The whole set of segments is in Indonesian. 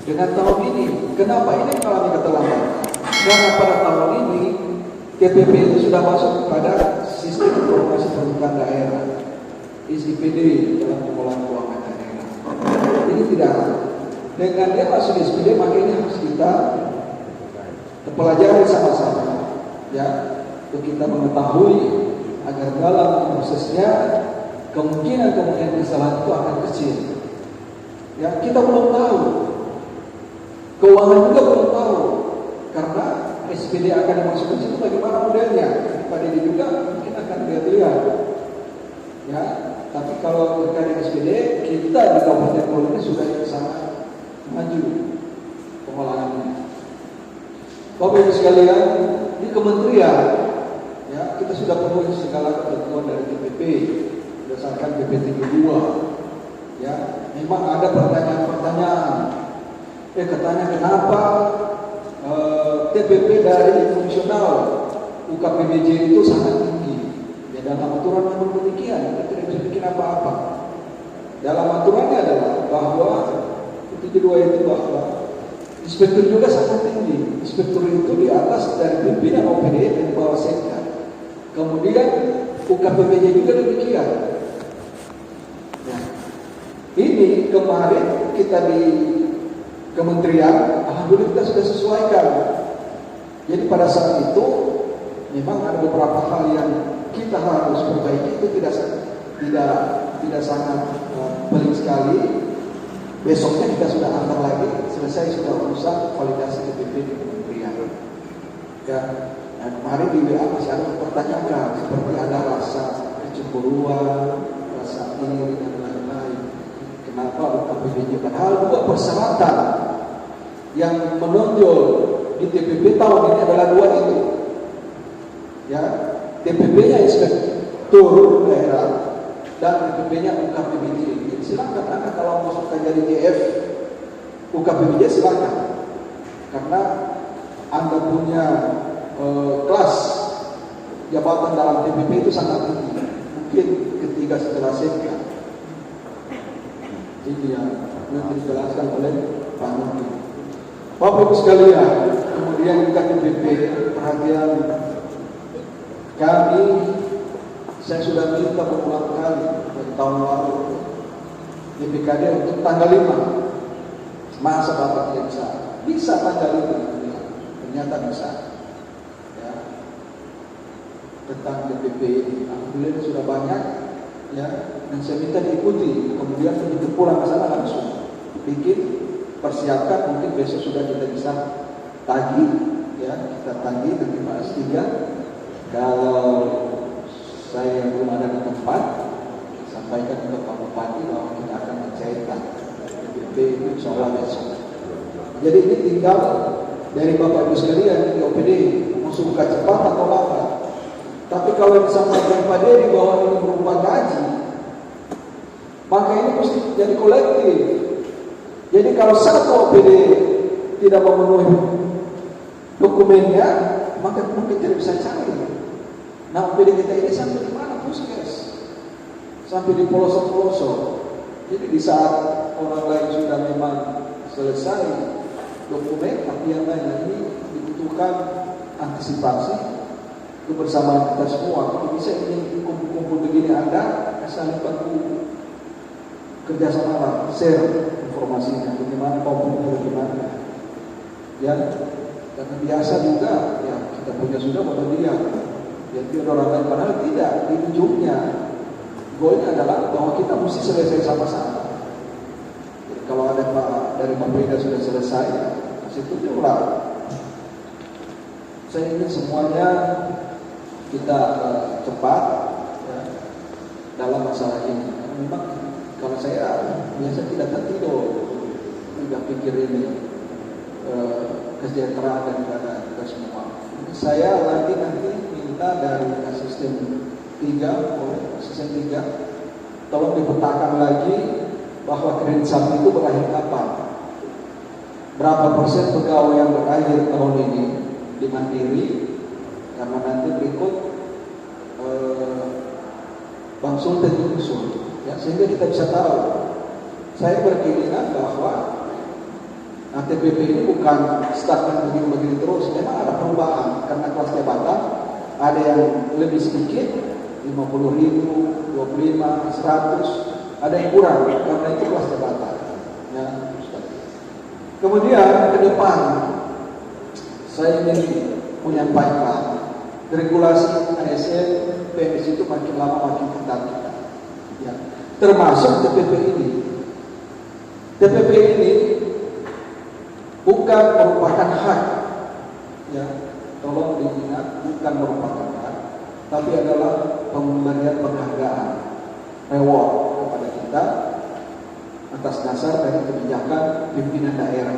Dengan tahun ini, kenapa ini mengalami keterlambatan? Karena pada tahun ini TPP itu sudah masuk pada sistem informasi peruntukan daerah, ISIPD dalam pengelolaan keuangan daerah. Ini tidak, dengan dia masuk ISIPD, maka ini harus kita pelajari sama-sama, ya, untuk kita mengetahui agar dalam prosesnya kemungkinan kesalahan itu akan kecil. Ya, kita belum tahu, keuangan juga belum tahu, karena SPD akan dimasukkan situ bagaimana modelnya. Pada ini juga mungkin akan lihat-lihat. Ya, tapi kalau terkait SPD, kita di Kabupaten Bogor ini sudah sangat maju pengolahannya. Bapak Ibu sekalian, di kementerian, ya, kita sudah penuhi segala ketentuan dari TPP berdasarkan PP 32. Ya, memang ada pertanyaan-pertanyaan. Katanya kenapa TPP dari fungsional UKPBJ itu sangat tinggi? Ya, dalam aturan memang demikian, kita tidak bisa bikin apa-apa. Dalam aturannya adalah bahwa 72 itu bahwa inspektur juga sangat tinggi. Inspektur itu di atas dari pimpinan OPD dan di bawah sekda. Kemudian UKPBJ juga demikian. Nah, ini kemarin kita di kementerian, alhamdulillah kita sudah sesuaikan. Jadi pada saat itu memang ada beberapa hal yang kita harus perbaiki, itu tidak sangat pelik sekali. Besoknya kita sudah antar lagi, selesai sudah urusan validasi TPP di kementerian. Ya, nah, kemarin di WA masih ada pertanyaan seperti ada rasa kecemburuan, rasa iri dan lain-lain. Kenapa UKPBJ? Padahal dua persyaratan yang menonjol di TPP tahun ini adalah dua itu. Ya, TPP-nya inspektur daerah dan TPP-nya UKPBJ. Silakan Anda kalau masuk jadi DF UKPBJ silakan, karena Anda punya kelas jabatan dalam TPP itu sangat tinggi, mungkin ketiga setelah sekda. Ini yang nanti dijelaskan oleh Pak Menteri. Bapak Ibu sekalian, kemudian KTPP perhatian kami, saya sudah minta berulang kali dari tahun lalu DPKD untuk tanggal 5. Masa Bapak tidak bisa? Bisa tanggal 5, ternyata bisa. Ya, tentang DPP ini, alhamdulillah sudah banyak, ya, dan saya minta diikuti. Kemudian begitu pulang ke sana langsung bikin, persiapkan, mungkin besok sudah kita bisa tagih, ya, kita tagih nanti Pak S3. Kalau saya belum ada di tempat, sampaikan ke Pak Bupati bahwa kita akan mencairkan DPP itu insya Allah besok. Jadi ini tinggal dari Bapak Ibu sekalian di OPD mau suka cepat atau lambat. Tapi kalau disampaikan Pak Dedi bahwa ini berupa gaji, maka ini mesti jadi kolektif. Jadi kalau satu OPD tidak memenuhi dokumennya, maka mungkin tidak bisa cari. Nah, OPD kita ini sampai di mana, Puskes? Sampai di pelosok-pelosok. Jadi di saat orang lain sudah memang selesai dokumen, tapi yang lain ini dibutuhkan antisipasi kebersamaan kita semua. Kalau bisa ini kumpul-kumpul begini ada, saling bantu kerjasama lah, share informasinya, bagaimana komponen bagaimana. Ya, karena biasa juga, ya kita punya sudah pada dia. Jadi orang lain padahal tidak, di ujungnya goalnya adalah bahwa kita mesti selesai sama-sama. Jadi kalau ada Pak dari pemerintah sudah selesai, situ diulang. Saya ingin semuanya kita cepat, ya, dalam masalah ini. Karena memang kalau saya biasa tidak tertidur, tidak pikir ini kesejahteraan daripada kita semua. Saya nanti minta dari asisten 3, tolong dipetakan lagi bahwa kredit sapi itu berakhir kapan. Berapa persen pegawai yang berakhir tahun ini di Mandiri, karena nanti berikut Bang Sultan menyusul, ya, sehingga kita bisa tahu. Saya berkeinginan bahwa Nah, TPP ini bukan stagnan begini-begini terus, memang ada perubahan karena kelas jabatan ada yang lebih sedikit, 50.000, 25, 100, ada yang kurang karena itu kelas jabatan. Ya. Kemudian ke depan saya ingin menyampaikan regulasi ASN PNS itu makin lama makin ketat. Ya. Termasuk TPP ini. TPP ini bukan merupakan hak, ya, tolong diingat, bukan merupakan hak, tapi adalah pemberian penghargaan, reward kepada kita atas dasar dari kebijakan pimpinan daerah.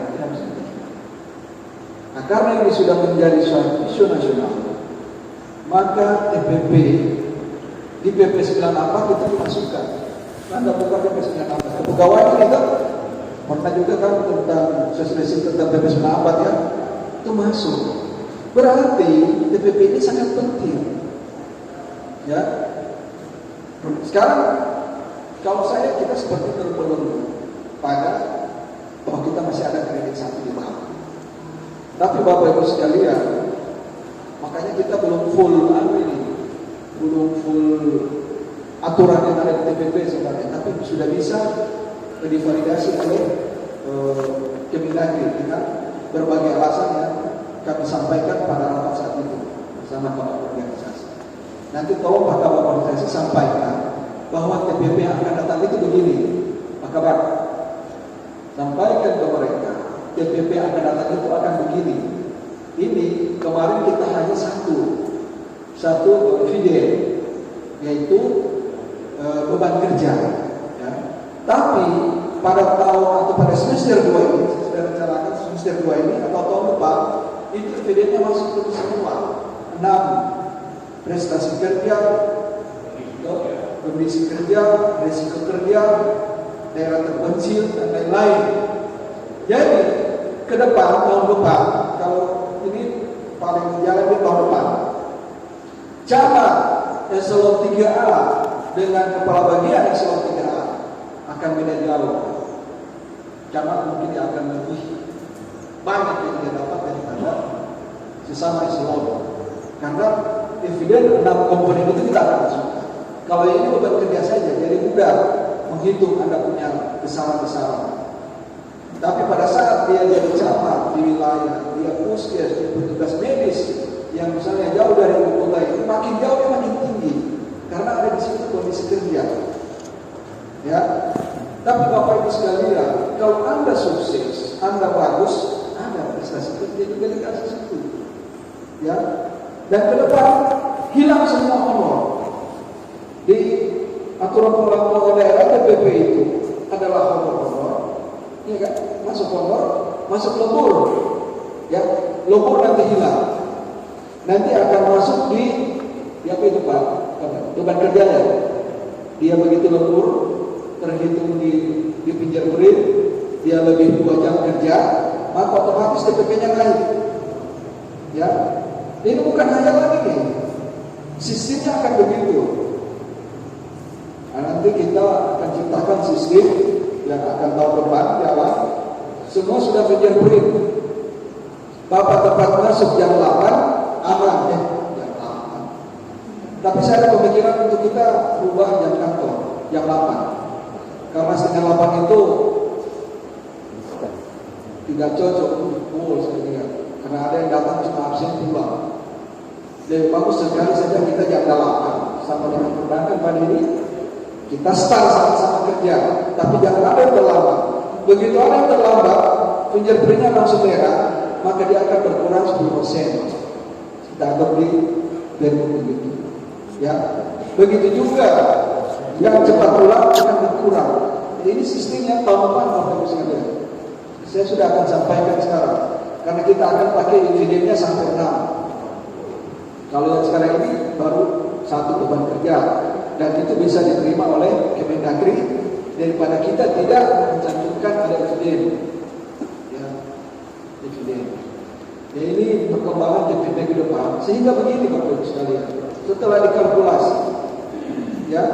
Nah, karena ini sudah menjadi suatu isu nasional, maka TPP di PP 94 kita dimasukkan. Anda buka PP 94, kepegawaian itu pernah juga kan tentang sosialisasi tentang PP 94 ya, itu masuk. Berarti TPP ini sangat penting. Ya. Sekarang kalau kita seperti terbelenggu pada bahwa kita masih ada kredit 1 di bawah. Tapi Bapak Ibu sekalian, makanya kita belum full belum full aturan yang ada di TPP sebenarnya, tapi sudah bisa divalidasi oleh Kemendagri dengan berbagai alasan yang kami sampaikan pada rapat saat itu bersama Bapak organisasi. Nanti tolong Pak Bapak organisasi sampaikan bahwa TPP yang akan datang itu begini, Pak Kabar, sampaikan ke mereka TPP yang akan datang itu akan begini. Ini kemarin kita hanya satu dividen, yaitu beban kerja. Ya. Tapi pada tahun atau pada semester 2 ini, sudah rencanakan semester 2 ini atau tahun depan, itu dividennya masuk ke semua 6 prestasi kerja, kondisi kerja, risiko kerja, daerah terpencil dan lain-lain. Jadi ke depan tahun depan, kalau ini paling jalan di tahun depan, camat eselon 3A dengan kepala bagian eselon 3A akan beda jauh. Camat mungkin akan lebih banyak yang dia dapat daripada sesama eselon, karena dividen 6 komponen itu kita akan masukkan. Kalau ini beban kerja saja, jadi mudah menghitung Anda punya besaran-besaran. Tapi pada saat dia jadi camat di wilayah, dia puskes, dia petugas medis yang misalnya jauh dari ibu kota itu, makin jauh dia makin tinggi karena ada di situ kondisi kerja. Ya, tapi Bapak Ibu sekalian, kalau Anda sukses, Anda bagus, ada prestasi kerja juga dikasih situ. Ya, dan ke depan hilang semua honor. Di aturan pengelolaan daerah TPP itu adalah honor-honor, ya kan? Masuk honor, masuk lembur, ya, lembur nanti hilang, nanti akan masuk di apa itu Pak? Beban kerjanya. Dia begitu lembur, terhitung di fingerprint, dia lebih 2 jam kerja, maka otomatis TPP-nya naik. Ya, ini bukan hanya lagi nih, sistemnya akan begitu. Nah, nanti kita akan ciptakan sistem yang akan tahun depan jalan, semua sudah fingerprint. Bapak tepat masuk jam 8, aman ya, jam 8. Tapi saya ada pemikiran untuk kita ubah jam kantor, jam 8. Karena setengah 8 itu tidak cocok untuk full saya kira. Karena ada yang datang cuma absen pulang. Lebih bagus sekali saja kita jam 8 sampai dengan perbankan pada ini. Kita start sama-sama kerja, tapi jangan ada yang terlambat. Begitu ada yang terlambat, fingerprintnya langsung merah, maka dia akan berkurang 10%. Kita anggap di begitu. Ya, begitu juga yang cepat pulang akan berkurang. Ini sistemnya tahun depan Bapak Ibu sekalian. Saya sudah akan sampaikan sekarang, karena kita akan pakai dividennya sampai 6. Kalau yang sekarang ini baru 1 beban kerja. Dan itu bisa diterima oleh Kemendagri daripada kita tidak mencantumkan ada dividen. Ya, dividen. Ya, ini perkembangan dividen ke depan. Sehingga begini Bapak Ibu sekalian, setelah dikalkulasi, ya,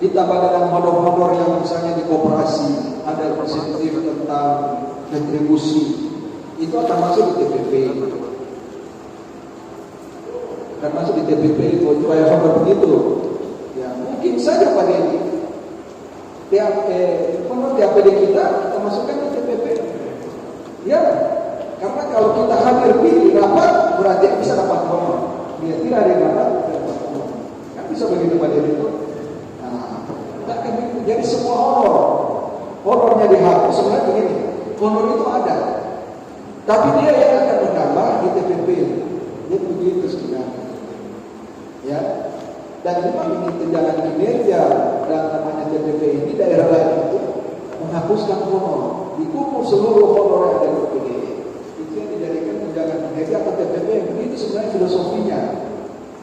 ditambah dengan honor-honor yang misalnya di koperasi ada insentif tentang retribusi itu akan masuk di TPP. Akan masuk di TPP itu kayak begitu. Ya mungkin saja Pak Dedi. Menurut TAPD kita masukkan ke TPP. Ya, karena kalau kita hadir di rapat berarti bisa dapat honor. Dia tidak ada yang dapat honor. Kan bisa begitu Pak Dedi itu. Nah, jadi semua honornya dihapus. Sebenarnya begini, honor itu ada, tapi dia yang akan menambah di TPP. Jadi begitu sebenarnya. Ya. Dan memang ini tunjangan kinerja dan namanya TPP ini daerah lain itu menghapuskan honor, dikumpul seluruh honor yang ada di PDI. Itu yang dijadikan tunjangan kinerja atau TPP. Begitu sebenarnya filosofinya.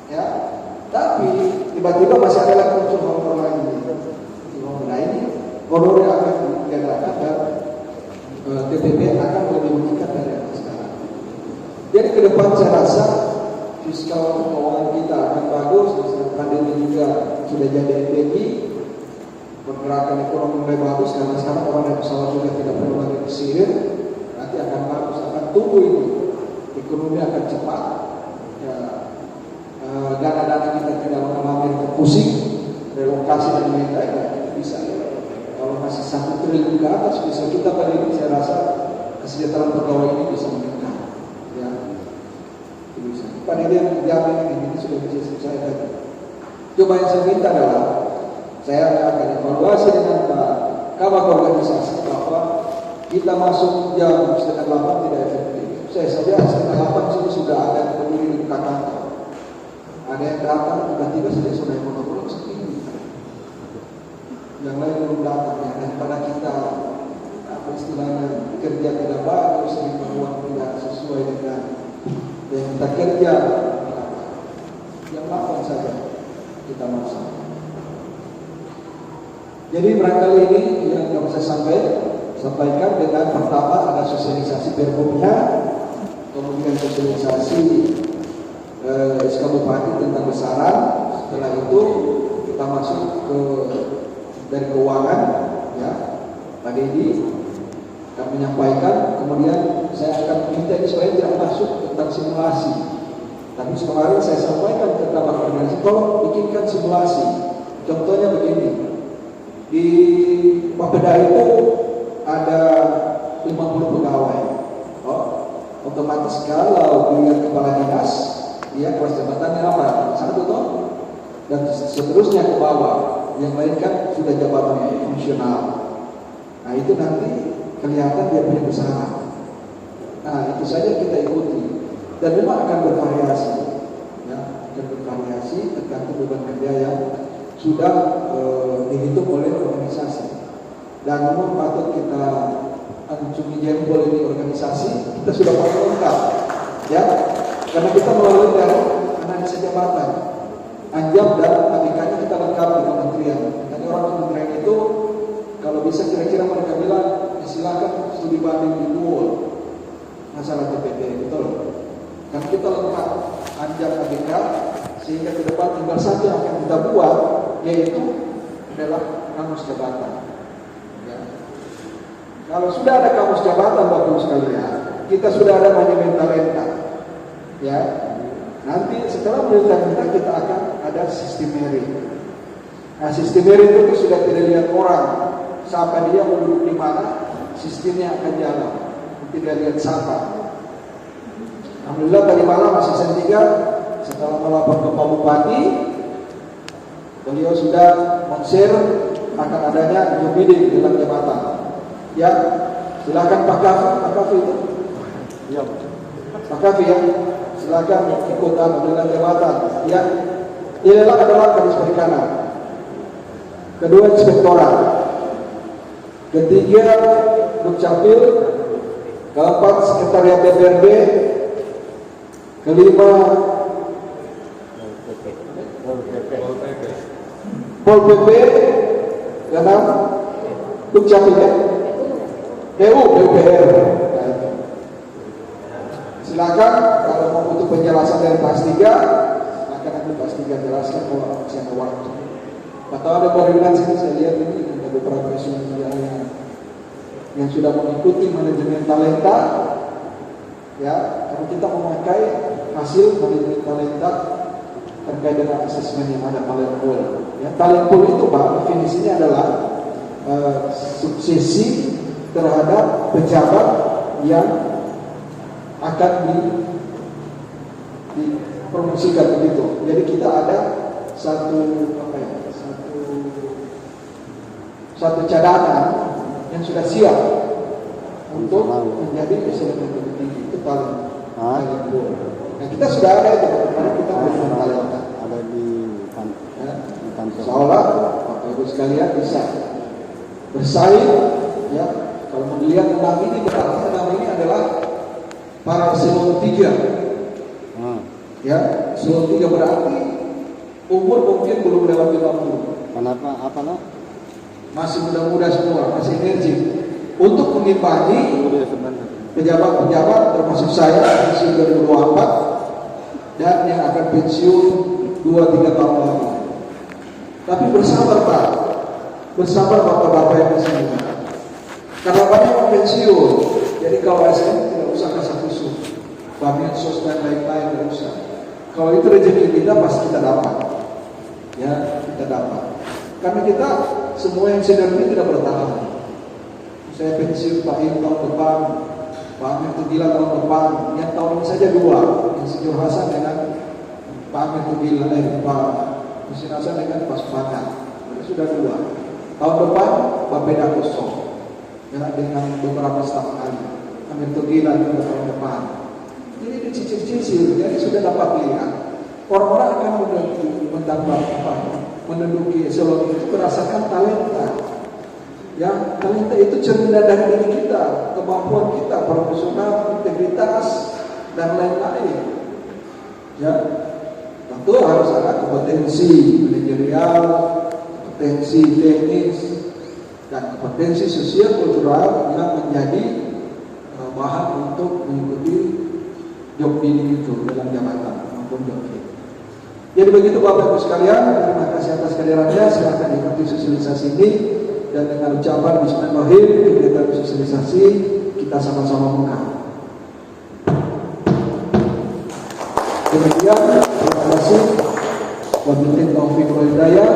Ya, tapi tiba-tiba masih ada lagi muncul honor lagi. Nah ini honor yang akan diadakan dan TPP akan lebih meningkat dari yang sekarang. Jadi ke depan saya rasa fiskal keuangan kita akan bagus. Pandemi juga sudah jadi endemi, pergerakan ekonomi mulai bagus karena sekarang orang naik pesawat juga tidak perlu lagi disihir. Nanti akan bagus, akan tumbuh ini, ekonomi akan cepat. Ya, dana-dana kita tidak mengalami pusing, relokasi dan lain-lain bisa. Kalau masih 1 triliun ke atas bisa kita pada ini, saya rasa kesejahteraan pegawai ini bisa meningkat. Ya, bisa. Pada dia yang menjamin ini sudah bisa saya tadi. Cuma yang saya minta adalah saya akan evaluasi dengan Pak Kabak Organisasi bahwa kita masuk jam 7:30 tidak efektif. Saya saja 7:30 sudah ada yang berdiri di belakang kantor. Ada yang datang tiba-tiba saja sudah monolog segini. Yang lain belum datang ya. Daripada kita apa istilahnya kerja tidak bagus, uang tidak sesuai dengan yang kita kerja, yang lapor saja kita masuk. Jadi barangkali ini yang saya sampaikan dengan pertama ada sosialisasi pergubnya, kemudian sosialisasi SK Bupati tentang besaran. Setelah itu kita masuk ke dari keuangan, ya Pak Dedi akan menyampaikan. Kemudian saya akan minta ini supaya tidak masuk tentang simulasi. Tapi kemarin saya sampaikan ke Kabak Organisasi, tolong bikinkan simulasi. Contohnya begini, di Bapeda itu ada 50 pegawai. Otomatis kalau dilihat kepala dinas, dia kelas jabatannya apa? 1 ton, dan seterusnya ke bawah. Yang lain kan sudah jabatannya fungsional. Nah itu nanti kelihatan dia punya besaran. Nah itu saja kita ikuti. Dan memang akan bervariasi, ya, akan bervariasi tergantung beban kerja yang sudah dihitung oleh organisasi. Dan memang patut kita acungi jempol ini organisasi, kita sudah pakai lengkap, ya, karena kita melalui dari analisa jabatan, anjab dan ABK-nya kita lengkap di kementerian. Jadi orang kementerian itu kalau bisa kira-kira mereka bilang, silakan studi banding di Google masalah TPP, betul. Dan kita lengkap anjab ABK, sehingga ke depan tinggal satu yang akan kita buat, yaitu adalah kamus jabatan. Ya. Kalau sudah ada kamus jabatan Bapak sekalian, kita sudah ada manajemen talenta. Ya, nanti setelah manajemen talenta kita akan ada sistem merit. Nah, sistem merit itu sudah tidak lihat orang, siapa dia mau duduk di mana, sistemnya akan jalan. Tidak lihat siapa. Alhamdulillah tadi malam asisten 3 setelah melapor ke Pak Bupati, beliau sudah men-share akan adanya job bidding dalam jabatan. Ya, silakan Pak Kafi itu. Ya, Pak Kafi ya, silakan ikut dalam jabatan. Ya, inilah adalah Kadis Perikanan. Kedua inspektorat. Ketiga Dukcapil. Keempat Sekretariat DPRD. Kelima Pol PP. Keenam Dukcapil ya, DPR. Silakan kalau mau butuh penjelasan dari Kelas 3, silakan nanti Kelas 3 jelaskan kalau masih ada waktu. Atau ada koordinasi sini saya lihat ini ada beberapa isu yang yang sudah mengikuti manajemen talenta, ya, karena kita memakai hasil manajemen talenta terkait dengan asesmen yang ada talent pool. Ya, talent pool itu Pak, definisinya adalah suksesi terhadap pejabat yang akan dipromosikan begitu. Jadi kita ada satu cadangan yang sudah siap untuk menjadi eselon tertinggi, itu talent pool. Nah, kita sudah ada itu, karena kita punya talenta. Ada di kantor. Seolah Bapak Ibu sekalian bisa bersaing, ya. Kalau melihat enam ini, berarti enam ini adalah para eselon 3. Ya, eselon 3 berarti umur mungkin belum lewat 50. Kenapa? Apa lah? Masih muda-muda semua, masih energi untuk mengimbangi pejabat-pejabat termasuk saya pensiun 2024 dan yang akan pensiun 2-3 tahun lagi. Tapi bersabar Pak, bersabar Bapak-bapak yang di sini. Karena banyak yang pensiun, jadi kalau SM tidak usah kasih kusuk, Baminsos dan lain-lain tidak usah. Kalau itu rezeki kita pasti kita dapat, ya kita dapat. Karena kita semua yang senior ini tidak bertahan. Saya pensiun Pak Im tahun depan, Pak Amir Tugila tahun depan, yang tahun ini saja 2, yang Sejur Hasan dengan Pak Amir Tugila, Pak Husin Hasan dengan Pak Supanan, sudah 2. Tahun depan Bapeda kosong, ya, dengan beberapa staf ahli, Amir Tugila juga tahun depan. Ini dicicil-cicil, jadi sudah dapat lihat. Orang-orang akan menduduki eselon itu berdasarkan talenta. Ya, talenta itu cermin dari diri kita, kemampuan kita, profesional, integritas, dan lain-lain. Ya, tentu harus ada kompetensi manajerial, kompetensi teknis, dan kompetensi sosial kultural yang menjadi bahan untuk mengikuti job bidding itu dalam jabatan maupun job bidding. Jadi begitu Bapak Ibu sekalian, terima kasih atas kehadirannya. Silakan ikuti sosialisasi ini dan dengan ucapan Bismillahirrahmanirrahim kegiatan sosialisasi kita sama-sama buka. Demikian, terima kasih. Wabillahi taufiq wal hidayah.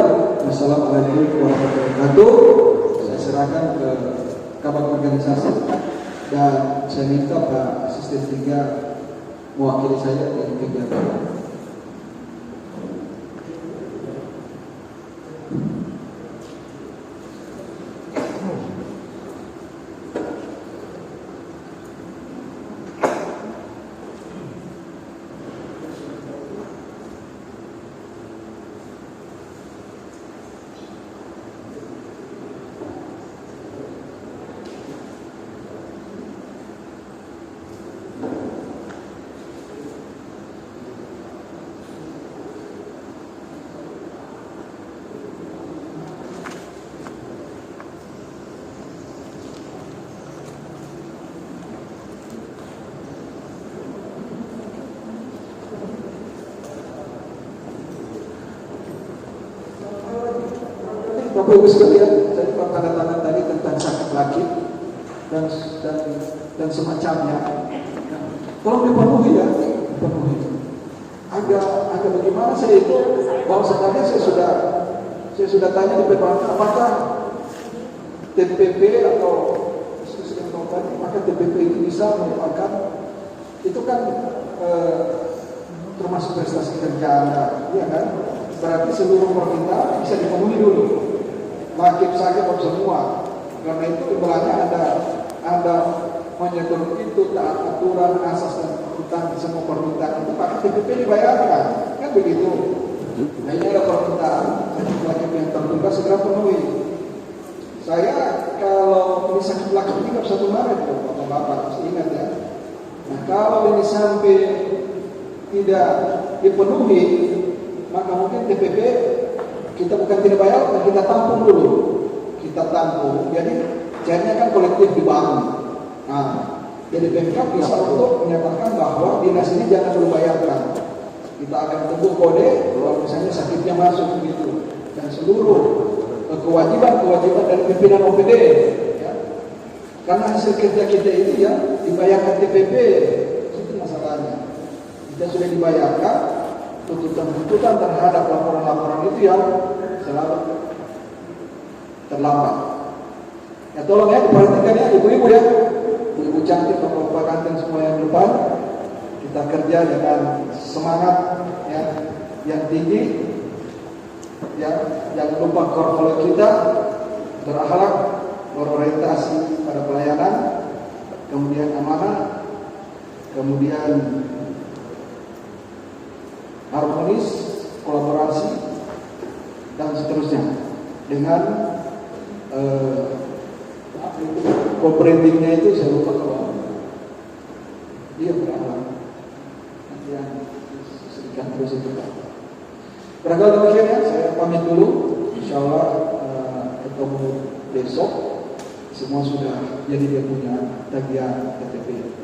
Wassalamualaikum warahmatullahi wabarakatuh. Saya serahkan ke Kabak Organisasi dan saya minta Pak Asisten 3 mewakili saya di kegiatan. Bapak Ibu sekalian, saya tanda tangan tadi tentang sakit laki dan semacamnya. Tolong dipenuhi ya, dipenuhi. Agak bagaimana saya itu, bahwa sebenarnya saya sudah tanya di perbankan apakah TPP atau maka TPP itu bisa merupakan itu kan termasuk prestasi kerja Anda, ya kan? Berarti seluruh permintaan bisa dipenuhi dulu. Wajib saja buat semua. Karena itu ibaratnya ada menyetor itu taat aturan asas dan permintaan semua permintaan itu pakai TPP dibayarkan, kan begitu. Nah ini ada permintaan wajib yang terbuka segera penuhi. Saya kalau ini sakit laki 31 Maret, Bapak harus ingat ya. Nah kalau ini sampai tidak dipenuhi, maka mungkin TPP kita bukan tidak bayar, tapi kita tampung dulu. Kita tampung. Jadi jadinya kan kolektif dibangun. Nah, jadi Pemkab bisa untuk menyatakan bahwa dinas ini jangan dulu bayarkan. Kita akan tunggu kode kalau misalnya sakitnya masuk begitu. Dan seluruh kewajiban dari pimpinan OPD, ya, Karena hasil kerja kita ini ya dibayarkan TPP, itu masalahnya. Kita sudah dibayarkan, tuntutan-tuntutan terhadap laporan-laporan itu yang selalu terlambat. Ya tolong ya diperhatikan ya ibu-ibu ya, ibu cantik, bapak-bapak ganteng semua yang depan, kita kerja dengan semangat ya yang tinggi, ya jangan lupa core value kita berakhlak, berorientasi pada pelayanan, kemudian amanah, kemudian harmonis, kolaborasi, dan seterusnya dengan co-brandingnya itu saya lupa kalau dia berakhlak. Nanti yang disebutkan terus itu. Barangkali demikian ya, saya pamit dulu. Insyaallah ketemu besok. Semua sudah jadi dia punya tagihan KTP.